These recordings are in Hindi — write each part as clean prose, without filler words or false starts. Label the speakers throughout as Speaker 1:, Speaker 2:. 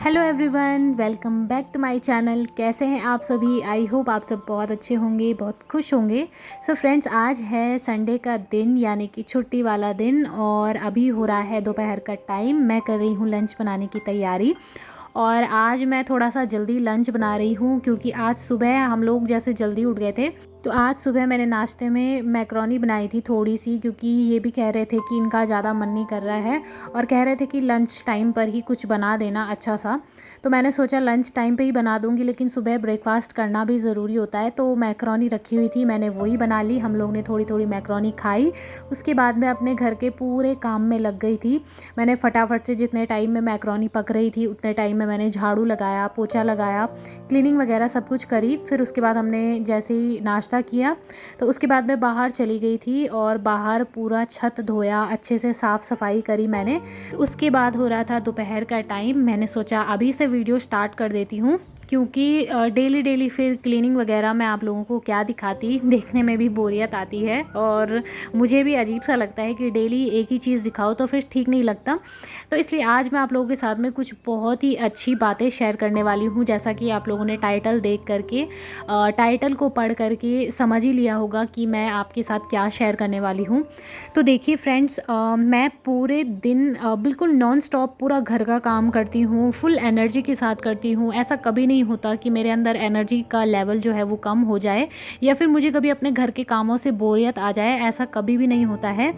Speaker 1: Hello everyone, welcome back to my channel. कैसे हैं आप सभी? आई होप आप सब बहुत अच्छे होंगे, बहुत खुश होंगे। सो फ्रेंड्स, आज है संडे का दिन, यानी कि छुट्टी वाला दिन, और अभी हो रहा है दोपहर का टाइम। मैं कर रही हूँ लंच बनाने की तैयारी। और आज मैं थोड़ा सा जल्दी लंच बना रही हूँ क्योंकि आज सुबह हम लोग जैसे जल्दी उठ गए थे। तो आज सुबह मैंने नाश्ते में मैक्रोनी बनाई थी थोड़ी सी, क्योंकि ये भी कह रहे थे कि इनका ज़्यादा मन नहीं कर रहा है और कह रहे थे कि लंच टाइम पर ही कुछ बना देना अच्छा सा। तो मैंने सोचा लंच टाइम पे ही बना दूंगी, लेकिन सुबह ब्रेकफास्ट करना भी ज़रूरी होता है। तो मैक्रोनी रखी हुई थी, मैंने वही बना ली। हम लोग ने थोड़ी थोड़ी मैक्रोनी खाई। उसके बाद मैं अपने घर के पूरे काम में लग गई थी। मैंने फटाफट से, जितने टाइम में मैक्रोनी पक रही थी उतने टाइम में मैंने झाड़ू लगाया, पोछा लगाया, क्लीनिंग वगैरह सब कुछ करी। फिर उसके बाद हमने जैसे ही नाश्ता किया तो उसके बाद मैं बाहर चली गई थी और बाहर पूरा छत धोया, अच्छे से साफ़ सफाई करी मैंने। उसके बाद हो रहा था दोपहर का टाइम। मैंने सोचा अभी से वीडियो स्टार्ट कर देती हूँ, क्योंकि डेली डेली फिर क्लीनिंग वगैरह मैं आप लोगों को क्या दिखाती, देखने में भी बोरियत आती है और मुझे भी अजीब सा लगता है कि डेली एक ही चीज़ दिखाओ तो फिर ठीक नहीं लगता। तो इसलिए आज मैं आप लोगों के साथ में कुछ बहुत ही अच्छी बातें शेयर करने वाली हूँ। जैसा कि आप लोगों ने टाइटल देख करके, टाइटल को पढ़ करके समझ ही लिया होगा कि मैं आपके साथ क्या शेयर करने वाली हूँ। तो देखिए फ्रेंड्स, मैं पूरे दिन बिल्कुल नॉन स्टॉप पूरा घर का काम करती हूँ, फुल एनर्जी के साथ करती हूँ। ऐसा कभी नहीं होता कि मेरे अंदर एनर्जी का लेवल जो है वो कम हो जाए या फिर मुझे कभी अपने घर के कामों से बोरियत आ जाए, ऐसा कभी भी नहीं होता है।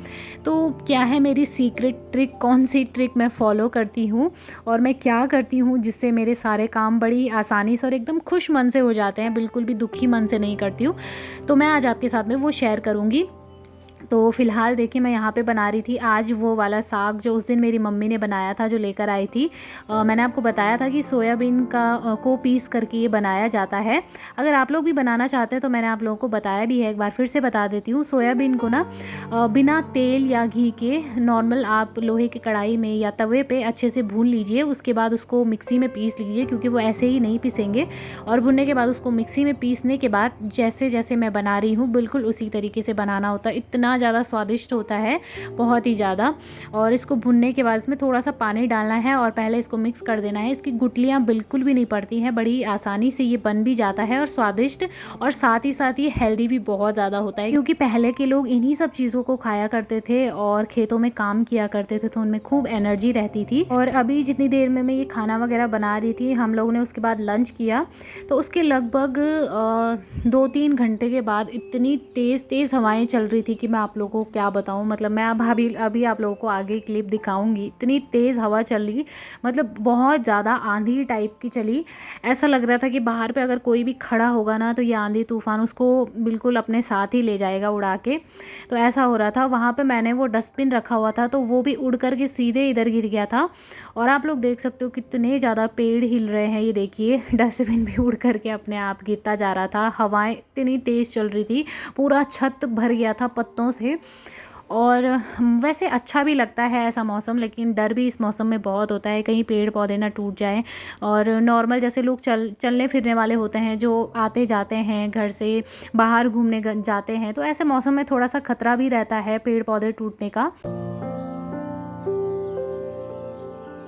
Speaker 1: तो क्या है मेरी सीक्रेट ट्रिक, कौन सी ट्रिक मैं फॉलो करती हूँ और मैं क्या करती हूँ जिससे मेरे सारे काम बड़ी आसानी से और एकदम खुश मन से हो जाते हैं, बिल्कुल भी दुखी मन से नहीं करती हूँ। तो मैं आज आपके साथ में वो शेयर करूँगी। तो फ़िलहाल देखिए, मैं यहाँ पे बना रही थी आज वो वाला साग जो उस दिन मेरी मम्मी ने बनाया था, जो लेकर आई थी। मैंने आपको बताया था कि सोयाबीन का को पीस करके ये बनाया जाता है। अगर आप लोग भी बनाना चाहते हैं तो मैंने आप लोगों को बताया भी है, एक बार फिर से बता देती हूँ। सोयाबीन को ना बिना तेल या घी के नॉर्मल आप लोहे की कढ़ाई में या तवे पे अच्छे से भून लीजिए। उसके बाद उसको मिक्सी में पीस लीजिए, क्योंकि वो ऐसे ही नहीं पीसेंगे। और भुनने के बाद उसको मिक्सी में पीसने के बाद जैसे जैसे मैं बना रही हूँ बिल्कुल उसी तरीके से बनाना होता है। इतना ज़्यादा स्वादिष्ट होता है, बहुत ही ज़्यादा। और इसको भुनने के बाद इसमें थोड़ा सा पानी डालना है और पहले इसको मिक्स कर देना है। इसकी गुठलियाँ बिल्कुल भी नहीं पड़ती हैं, बड़ी आसानी से ये बन भी जाता है और स्वादिष्ट, और साथ ही साथ ये हेल्दी भी बहुत ज़्यादा होता है, क्योंकि पहले के लोग इन्हीं सब चीज़ों को खाया करते थे और खेतों में काम किया करते थे, तो उनमें खूब एनर्जी रहती थी। और अभी जितनी देर में मैं ये खाना वगैरह बना रही थी, हम लोगों ने उसके बाद लंच किया। तो उसके लगभग 2-3 घंटे के बाद इतनी तेज़ तेज़ हवाएं चल रही थी कि मैं आप लोगों को क्या बताऊं। मतलब मैं अब अभी आप लोगों को आगे क्लिप दिखाऊंगी। इतनी तेज़ हवा चल रही, मतलब बहुत ज़्यादा आंधी टाइप की चली। ऐसा लग रहा था कि बाहर पे अगर कोई भी खड़ा होगा ना तो ये आंधी तूफान उसको बिल्कुल अपने साथ ही ले जाएगा उड़ा के। तो ऐसा हो रहा था। वहाँ पे मैंने वो डस्टबिन रखा हुआ था तो वो भी उड़ करके सीधे इधर गिर गया था। और आप लोग देख सकते हो कितने ज़्यादा पेड़ हिल रहे हैं। ये देखिए, डस्टबिन भी उड़ करके अपने आप गिरता जा रहा था। हवाएं इतनी तेज़ चल रही थी, पूरा छत भर गया था पत्तों से। और वैसे अच्छा भी लगता है ऐसा मौसम, लेकिन डर भी इस मौसम में बहुत होता है, कहीं पेड़ पौधे ना टूट जाएं। और नॉर्मल जैसे लोग चलने फिरने वाले होते हैं, जो आते जाते हैं घर से बाहर घूमने जाते हैं, तो ऐसे मौसम में थोड़ा सा खतरा भी रहता है पेड़ पौधे टूटने का।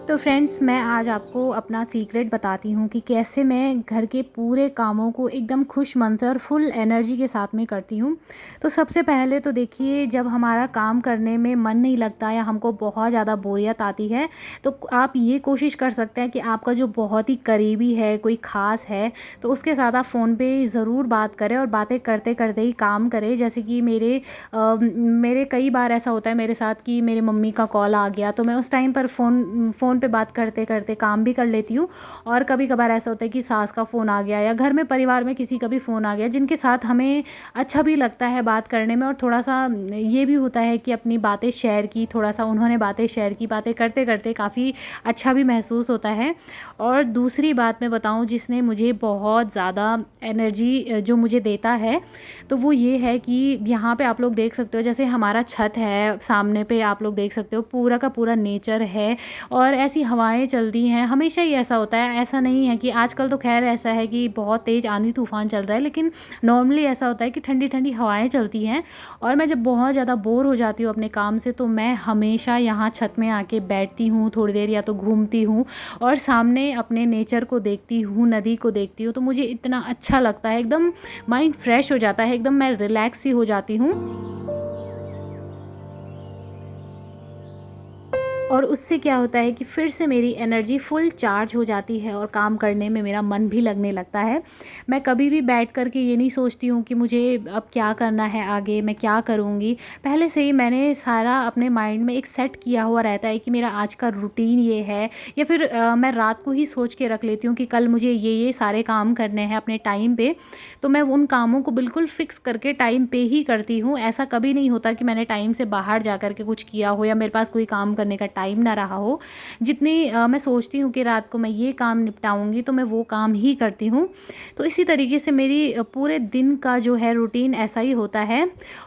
Speaker 1: तो फ्रेंड्स, मैं आज आपको अपना सीक्रेट बताती हूँ कि कैसे मैं घर के पूरे कामों को एकदम खुश मन से और फुल एनर्जी के साथ में करती हूँ। तो सबसे पहले तो देखिए, जब हमारा काम करने में मन नहीं लगता या हमको बहुत ज़्यादा बोरियत आती है, तो आप ये कोशिश कर सकते हैं कि आपका जो बहुत ही करीबी है, कोई ख़ास है, तो उसके साथ आप फ़ोन पे ज़रूर बात करें और बातें करते करते ही काम करें। जैसे कि मेरे कई बार ऐसा होता है मेरे साथ कि मेरी मम्मी का कॉल आ गया, तो मैं उस टाइम पर फ़ोन पे बात करते करते काम भी कर लेती हूँ। और कभी कभार ऐसा होता है कि सास का फ़ोन आ गया या घर में परिवार में किसी का भी फ़ोन आ गया, जिनके साथ हमें अच्छा भी लगता है बात करने में, और थोड़ा सा ये भी होता है कि अपनी बातें शेयर की, थोड़ा सा उन्होंने बातें शेयर की, बातें करते करते काफ़ी अच्छा भी महसूस होता है। और दूसरी बात मैं बताऊँ जिसने मुझे बहुत ज़्यादा एनर्जी जो मुझे देता है, तो वो ये है कि यहाँ पे आप लोग देख सकते हो, जैसे हमारा छत है सामने पे, आप लोग देख सकते हो पूरा का पूरा नेचर है। और कैसी हवाएं चलती हैं, हमेशा ही ऐसा होता है। ऐसा नहीं है कि आजकल तो खैर ऐसा है कि बहुत तेज़ आंधी तूफ़ान चल रहा है, लेकिन नॉर्मली ऐसा होता है कि ठंडी ठंडी हवाएं चलती हैं। और मैं जब बहुत ज़्यादा बोर हो जाती हूँ अपने काम से, तो मैं हमेशा यहाँ छत में आके बैठती हूँ थोड़ी देर, या तो घूमती हूँ और सामने अपने नेचर को देखती हूँ, नदी को देखती हूँ। तो मुझे इतना अच्छा लगता है, एकदम माइंड फ्रेश हो जाता है, एकदम मैं रिलैक्स ही हो जाती हूँ। और उससे क्या होता है कि फिर से मेरी एनर्जी फुल चार्ज हो जाती है और काम करने में मेरा मन भी लगने लगता है। मैं कभी भी बैठ कर के ये नहीं सोचती हूँ कि मुझे अब क्या करना है, आगे मैं क्या करूँगी। पहले से ही मैंने सारा अपने माइंड में एक सेट किया हुआ रहता है कि मेरा आज का रूटीन ये है, या फिर मैं रात को ही सोच के रख लेती हूँ कि कल मुझे ये सारे काम करने हैं अपने टाइम पे। तो मैं उन कामों को बिल्कुल फ़िक्स करके टाइम पे ही करती हूँ। ऐसा कभी नहीं होता कि मैंने टाइम से बाहर जा कर के कुछ किया हो, या मेरे पास कोई काम करने का टाइम ना रहा हो। जितनी मैं सोचती हूँ कि रात को मैं ये काम निपटाऊंगी, तो मैं वो काम ही करती हूँ। तो इसी तरीके से मेरी पूरे दिन का जो है रूटीन ऐसा ही होता है।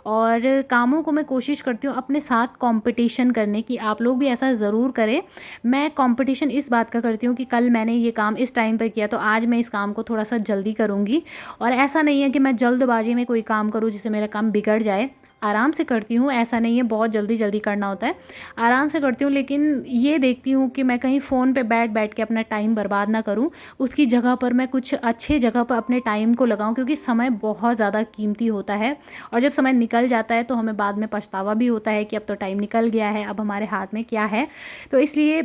Speaker 1: और कामों को मैं कोशिश करती हूँ अपने साथ कंपटीशन करने की। आप लोग भी ऐसा ज़रूर करें। मैं कंपटीशन इस बात का करती हूँ कि कल मैंने ये काम इस टाइम पर किया, तो आज मैं इस काम को थोड़ा सा जल्दी करूँगी। और ऐसा नहीं है कि मैं जल्दबाजी में कोई काम करूँ जिससे मेरा काम बिगड़ जाए। आराम से करती हूँ, ऐसा नहीं है बहुत जल्दी जल्दी करना होता है, आराम से करती हूँ। लेकिन ये देखती हूँ कि मैं कहीं फ़ोन पे बैठ बैठ के अपना टाइम बर्बाद ना करूँ। उसकी जगह पर मैं कुछ अच्छे जगह पर अपने टाइम को लगाऊँ, क्योंकि समय बहुत ज़्यादा कीमती होता है। और जब समय निकल जाता है तो हमें बाद में पछतावा भी होता है कि अब तो टाइम निकल गया है, अब हमारे हाथ में क्या है। तो इसलिए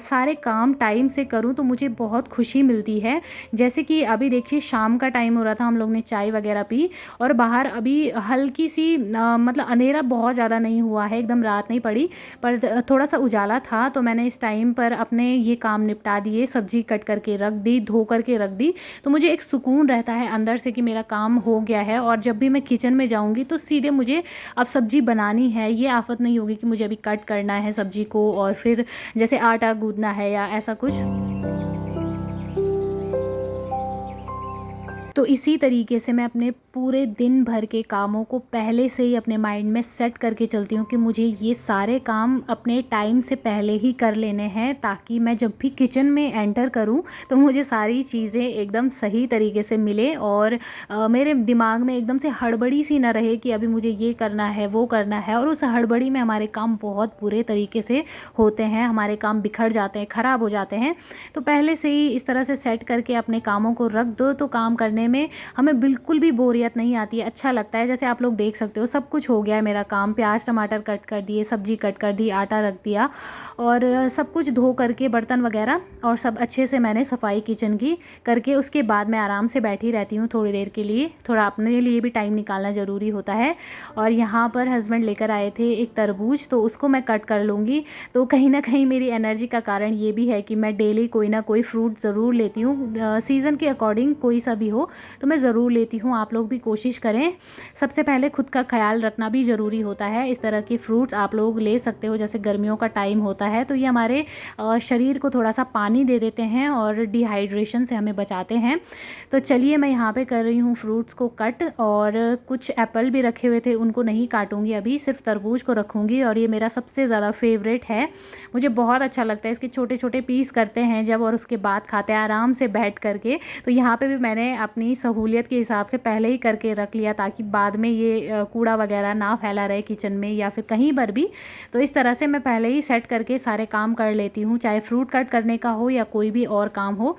Speaker 1: सारे काम टाइम से करूँ तो मुझे बहुत खुशी मिलती है। जैसे कि अभी देखिए शाम का टाइम हो रहा था, हम लोग ने चाय वगैरह पी, और बाहर अभी हल्की सी मतलब अंधेरा बहुत ज़्यादा नहीं हुआ है, एकदम रात नहीं पड़ी, पर थोड़ा सा उजाला था। तो मैंने इस टाइम पर अपने ये काम निपटा दिए, सब्जी कट करके रख दी, धो करके रख दी। तो मुझे एक सुकून रहता है अंदर से कि मेरा काम हो गया है। और जब भी मैं किचन में जाऊंगी तो सीधे मुझे अब सब्जी बनानी है, ये आफत नहीं होगी कि मुझे अभी कट करना है सब्जी को और फिर जैसे आटा गूंदना है या ऐसा कुछ। तो इसी तरीके से मैं अपने पूरे दिन भर के कामों को पहले से ही अपने माइंड में सेट करके चलती हूँ कि मुझे ये सारे काम अपने टाइम से पहले ही कर लेने हैं, ताकि मैं जब भी किचन में एंटर करूँ तो मुझे सारी चीज़ें एकदम सही तरीके से मिले। और मेरे दिमाग में एकदम से हड़बड़ी सी ना रहे कि अभी मुझे ये करना है वो करना है। और उस हड़बड़ी में हमारे काम बहुत बुरे तरीके से होते हैं, हमारे काम बिखर जाते हैं, ख़राब हो जाते हैं। तो पहले से ही इस तरह से सेट करके अपने कामों को रख दो तो काम करने में हमें बिल्कुल भी बोरियत नहीं आती है, अच्छा लगता है। जैसे आप लोग देख सकते हो सब कुछ हो गया है मेरा काम, प्याज टमाटर कट कर दिए, सब्जी कट कर दी, आटा रख दिया, और सब कुछ धो करके बर्तन वगैरह और सब अच्छे से मैंने सफाई किचन की करके उसके बाद मैं आराम से बैठी रहती हूँ थोड़ी देर के लिए। थोड़ा अपने लिए भी टाइम निकालना ज़रूरी होता है। और यहाँ पर हस्बैंड लेकर आए थे एक तरबूज, तो उसको मैं कट कर लूँगी। तो कहीं ना कहीं मेरी एनर्जी का कारण ये भी है कि मैं डेली कोई ना कोई फ्रूट ज़रूर लेती हूँ, सीज़न के अकॉर्डिंग कोई सा भी हो तो मैं ज़रूर लेती हूँ। आप लोग भी कोशिश करें। सबसे पहले खुद का ख्याल रखना भी ज़रूरी होता है। इस तरह के फ्रूट्स आप लोग ले सकते हो, जैसे गर्मियों का टाइम होता है तो ये हमारे शरीर को थोड़ा सा पानी दे देते हैं और डिहाइड्रेशन से हमें बचाते हैं। तो चलिए मैं यहाँ पे कर रही हूँ फ्रूट्स को कट, और कुछ एप्पल भी रखे हुए थे उनको नहीं काटूंगी अभी, सिर्फ तरबूज को रखूँगी। और ये मेरा सबसे ज़्यादा फेवरेट है, मुझे बहुत अच्छा लगता है। इसके छोटे छोटे पीस करते हैं जब, और उसके बाद खाते हैं आराम से बैठ करके। तो यहाँ पे भी मैंने अपनी सहूलियत के हिसाब से पहले ही करके रख लिया, ताकि बाद में ये कूड़ा वगैरह ना फैला रहे किचन में या फिर कहीं पर भी। तो इस तरह से मैं पहले ही सेट करके सारे काम कर लेती हूँ, चाहे फ्रूट कट करने का हो या कोई भी और काम हो।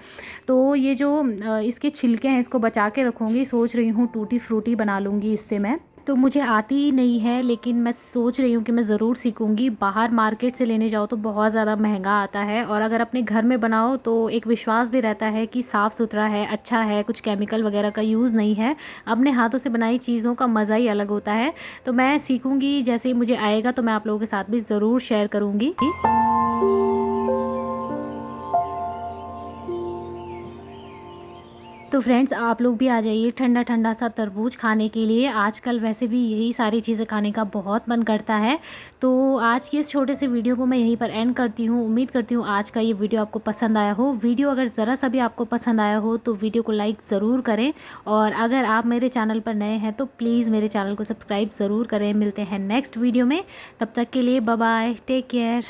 Speaker 1: तो ये जो इसके छिलके हैं इसको बचा के रखूँगी, सोच रही हूँ टूटी फ्रूटी बना लूँगी इससे मैं। तो मुझे आती ही नहीं है, लेकिन मैं सोच रही हूँ कि मैं ज़रूर सीखूँगी। बाहर मार्केट से लेने जाओ तो बहुत ज़्यादा महंगा आता है, और अगर अपने घर में बनाओ तो एक विश्वास भी रहता है कि साफ़ सुथरा है, अच्छा है, कुछ केमिकल वगैरह का यूज़ नहीं है। अपने हाथों से बनाई चीज़ों का मज़ा ही अलग होता है। तो मैं सीखूँगी, जैसे ही मुझे आएगा तो मैं आप लोगों के साथ भी ज़रूर शेयर करूँगी। तो फ्रेंड्स आप लोग भी आ जाइए ठंडा ठंडा सा तरबूज खाने के लिए। आजकल वैसे भी यही सारी चीज़ें खाने का बहुत मन करता है। तो आज की इस छोटे से वीडियो को मैं यहीं पर एंड करती हूँ। उम्मीद करती हूँ आज का ये वीडियो आपको पसंद आया हो। वीडियो अगर ज़रा सा भी आपको पसंद आया हो तो वीडियो को लाइक ज़रूर करें, और अगर आप मेरे चैनल पर नए हैं तो प्लीज़ मेरे चैनल को सब्सक्राइब ज़रूर करें। मिलते हैं नेक्स्ट वीडियो में, तब तक के लिए बाय बाय, टेक केयर।